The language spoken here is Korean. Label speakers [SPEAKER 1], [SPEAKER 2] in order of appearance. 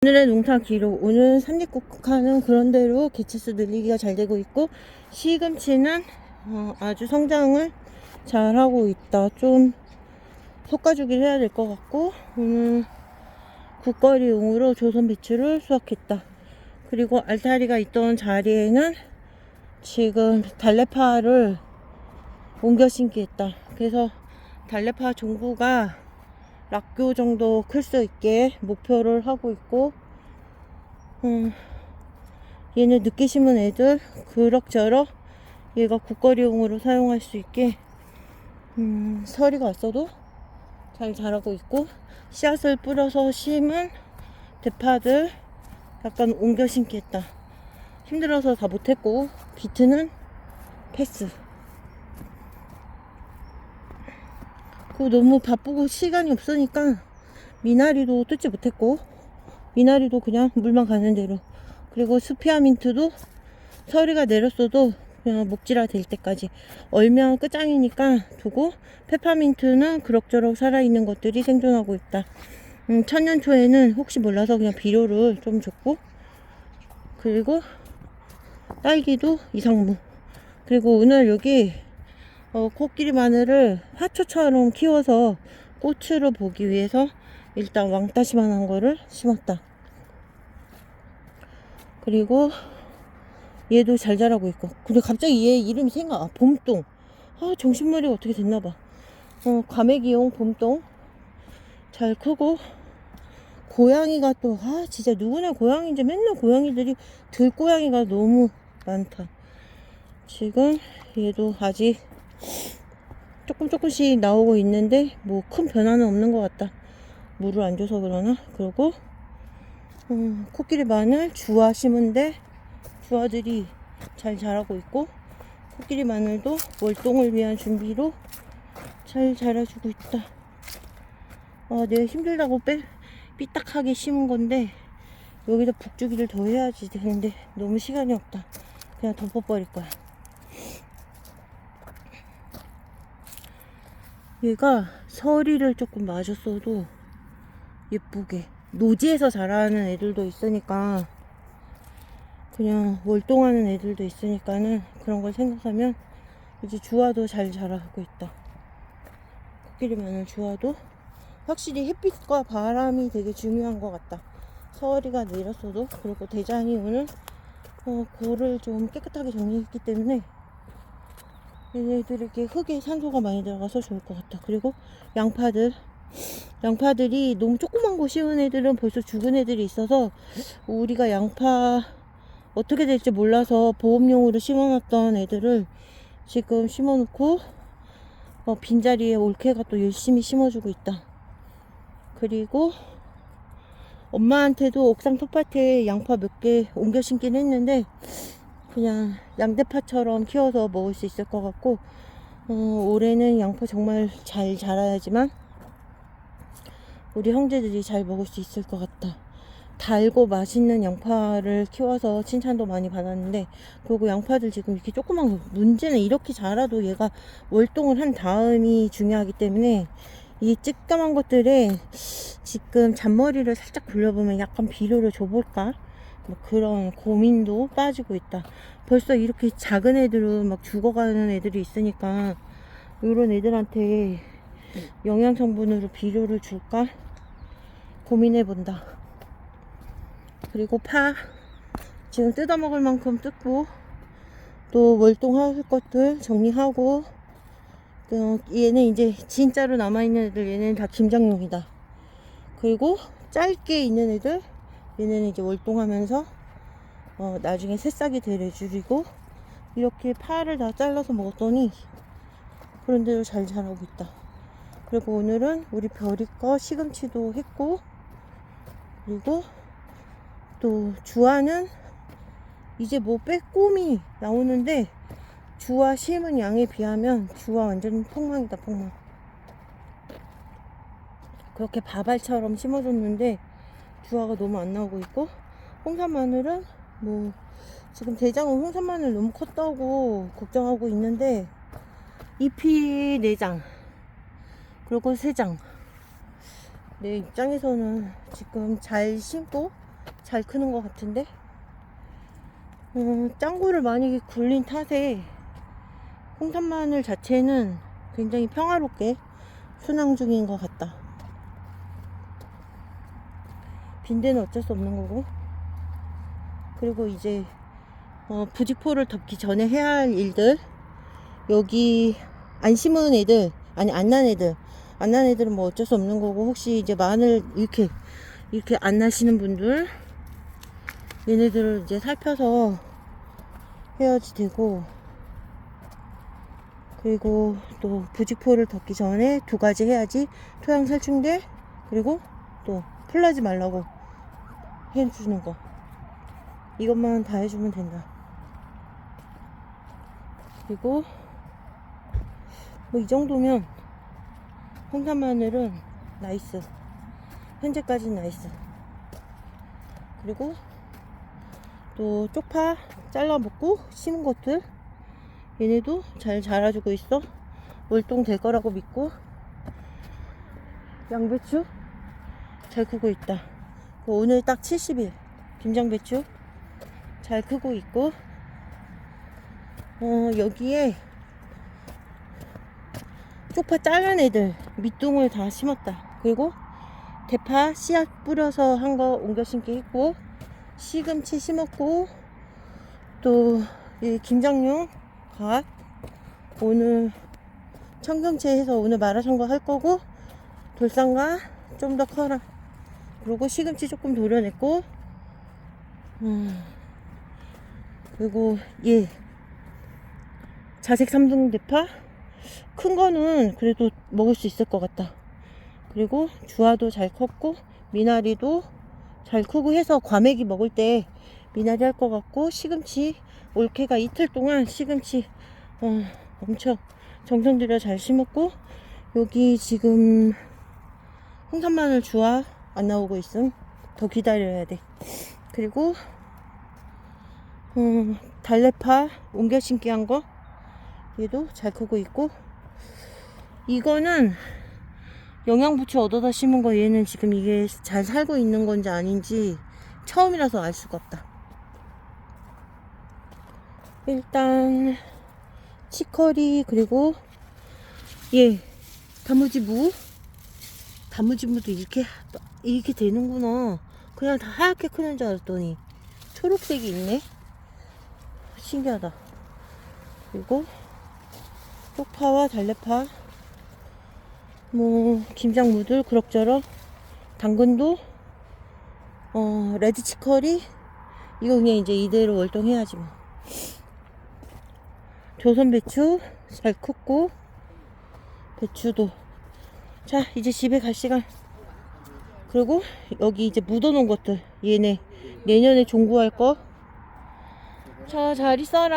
[SPEAKER 1] 오늘의 농사 기록. 오늘 삼립국화는 그런대로 개체수 늘리기가 잘 되고 있고, 시금치는 아주 성장을 잘 하고 있다. 좀 솎아주기를 해야 될 것 같고, 오늘 국거리용으로 조선 배추를 수확했다. 그리고 알타리가 있던 자리에는 지금 달래파를 옮겨 심기했다. 그래서 달래파 종부가 락교 정도 클 수 있게 목표를 하고 있고, 얘는 늦게 심은 애들 그럭저럭 얘가 국거리용으로 사용할 수 있게 서리가 왔어도 잘 자라고 있고, 씨앗을 뿌려서 심은 대파들 약간 옮겨 심기 했다. 힘들어서 다 못했고, 비트는 패스. 그리고 너무 바쁘고 시간이 없으니까 미나리도 뜯지 못했고, 미나리도 그냥 물만 가는 대로. 그리고 스피아민트도 서리가 내렸어도 그냥 목질화 될 때까지 얼면 끝장이니까 두고, 페퍼민트는 그럭저럭 살아있는 것들이 생존하고 있다. 천년초에는 혹시 몰라서 그냥 비료를 좀 줬고, 그리고 딸기도 이상무. 그리고 오늘 여기 코끼리 마늘을 화초처럼 키워서 꽃으로 보기 위해서 일단 왕따시만한 거를 심었다. 그리고 얘도 잘 자라고 있고. 근데 갑자기 얘 이름이 봄동. 정신머리가 어떻게 됐나봐. 과메기용 봄동 잘 크고, 고양이가 또 진짜 누구나 고양이인지 맨날 고양이들이 들고양이가 너무 많다. 지금 얘도 아직 조금씩 나오고 있는데 뭐 큰 변화는 없는 것 같다. 물을 안 줘서 그러나. 그리고 코끼리 마늘 주화 심은데 주화들이 잘 자라고 있고, 코끼리 마늘도 월동을 위한 준비로 잘 자라주고 있다. 내가 힘들다고 삐딱하게 심은 건데 여기다 북주기를 더 해야지 되는데 너무 시간이 없다. 그냥 덮어버릴 거야. 얘가 서리를 조금 맞았어도 예쁘게, 노지에서 자라는 애들도 있으니까, 그냥 월동하는 애들도 있으니까는 그런 걸 생각하면 이제 주화도 잘 자라고 있다. 코끼리 마늘 주화도 확실히 햇빛과 바람이 되게 중요한 것 같다. 서리가 내렸어도. 그리고 대장이 오늘 골을 좀 깨끗하게 정리했기 때문에 얘네들에게 흙에 산소가 많이 들어가서 좋을 것 같다. 그리고 양파들이 너무 조그만 거 심은 애들은 벌써 죽은 애들이 있어서, 우리가 양파 어떻게 될지 몰라서 보험용으로 심어놨던 애들을 지금 심어놓고, 빈자리에 올케가 또 열심히 심어주고 있다. 그리고 엄마한테도 옥상 텃밭에 양파 몇 개 옮겨 심긴 했는데 그냥 양대파처럼 키워서 먹을 수 있을 것 같고, 올해는 양파 정말 잘 자라야지만 우리 형제들이 잘 먹을 수 있을 것 같다. 달고 맛있는 양파를 키워서 칭찬도 많이 받았는데, 그리고 양파들 지금 이렇게 조그만 거, 문제는 이렇게 자라도 얘가 월동을 한 다음이 중요하기 때문에, 이 찌까만 것들에 지금 잔머리를 살짝 돌려보면 약간 비료를 줘볼까? 뭐 그런 고민도 빠지고 있다. 벌써 이렇게 작은 애들은 막 죽어가는 애들이 있으니까 이런 애들한테 영양 성분으로 비료를 줄까 고민해본다. 그리고 파 지금 뜯어먹을 만큼 뜯고, 또 월동할 것들 정리하고, 얘는 이제 진짜로 남아있는 애들, 얘네는 다 김장용이다. 그리고 짧게 있는 애들, 얘네는 이제 월동하면서 나중에 새싹이 되래주리고, 이렇게 파를 다 잘라서 먹었더니 그런 대로 잘 자라고 있다. 그리고 오늘은 우리 별이 거 시금치도 했고, 그리고 또 주화는 이제 뭐 빼꼼히 나오는데, 주화 심은 양에 비하면 주화 완전 폭망이다, 폭망. 그렇게 바발처럼 심어줬는데 주화가 너무 안 나오고 있고, 홍산 마늘은 뭐 지금 대장은 홍산 마늘 너무 컸다고 걱정하고 있는데, 잎이 4장 그리고 3장. 내 입장에서는 지금 잘 심고 잘 크는 것 같은데 짱구를 많이 굴린 탓에 홍삼마늘 자체는 굉장히 평화롭게 순항 중인 것 같다. 빈대는 어쩔 수 없는 거고. 그리고 이제 부직포를 덮기 전에 해야 할 일들, 여기 안 심은 애들, 아니 안 난 애들은 뭐 어쩔 수 없는 거고, 혹시 이제 마늘 이렇게 안 나시는 분들, 얘네들을 이제 살펴서 해야지 되고, 그리고 또 부직포를 덮기 전에 2가지 해야지. 토양 살충제, 그리고 또 풀나지 말라고 해주는 거, 이것만 다 해주면 된다. 그리고 뭐 이 정도면 홍삼마늘은 나이스, 현재까지는 나이스. 그리고 또 쪽파 잘라 먹고 심은 것들, 얘네도 잘 자라주고 있어. 월동 될 거라고 믿고. 양배추 잘 크고 있다. 오늘 딱 70일 김장배추 잘 크고 있고, 여기에 쪽파 잘란 애들 밑둥을 다 심었다. 그리고 대파 씨앗 뿌려서 한 거 옮겨 심기 했고, 시금치 심었고, 또 이 김장용 갓 오늘 청경채 해서 오늘 마라샹궈 할 거고, 돌상가 좀 더 커라. 그리고 시금치 조금 도려냈고, 그리고 자색 3등 대파 큰 거는 그래도 먹을 수 있을 것 같다. 그리고 주화도 잘 컸고, 미나리도 잘 크고 해서 과메기 먹을 때 미나리 할 것 같고, 시금치 올케가 이틀 동안 시금치 엄청 정성 들여 잘 심었고, 여기 지금 홍삼마늘 주화 안 나오고 있음. 더 기다려야 돼. 그리고 달래파 옮겨 심기 한 거, 얘도 잘 크고 있고, 이거는 영양부추 얻어다 심은 거, 얘는 지금 이게 잘 살고 있는 건지 아닌지 처음이라서 알 수가 없다. 일단 치커리, 그리고 단무지무도 이렇게 되는구나. 그냥 다 하얗게 크는 줄 알았더니 초록색이 있네. 신기하다. 그리고 쪽파와 달래파, 뭐 김장무들 그럭저럭, 당근도 레드 치커리, 이거 그냥 이제 이대로 월동해야지 뭐. 조선 배추 잘 컸고, 배추도. 자, 이제 집에 갈 시간. 그리고 여기 이제 묻어놓은 것들, 얘네 내년에 종구할 거. 자, 잘 있어라.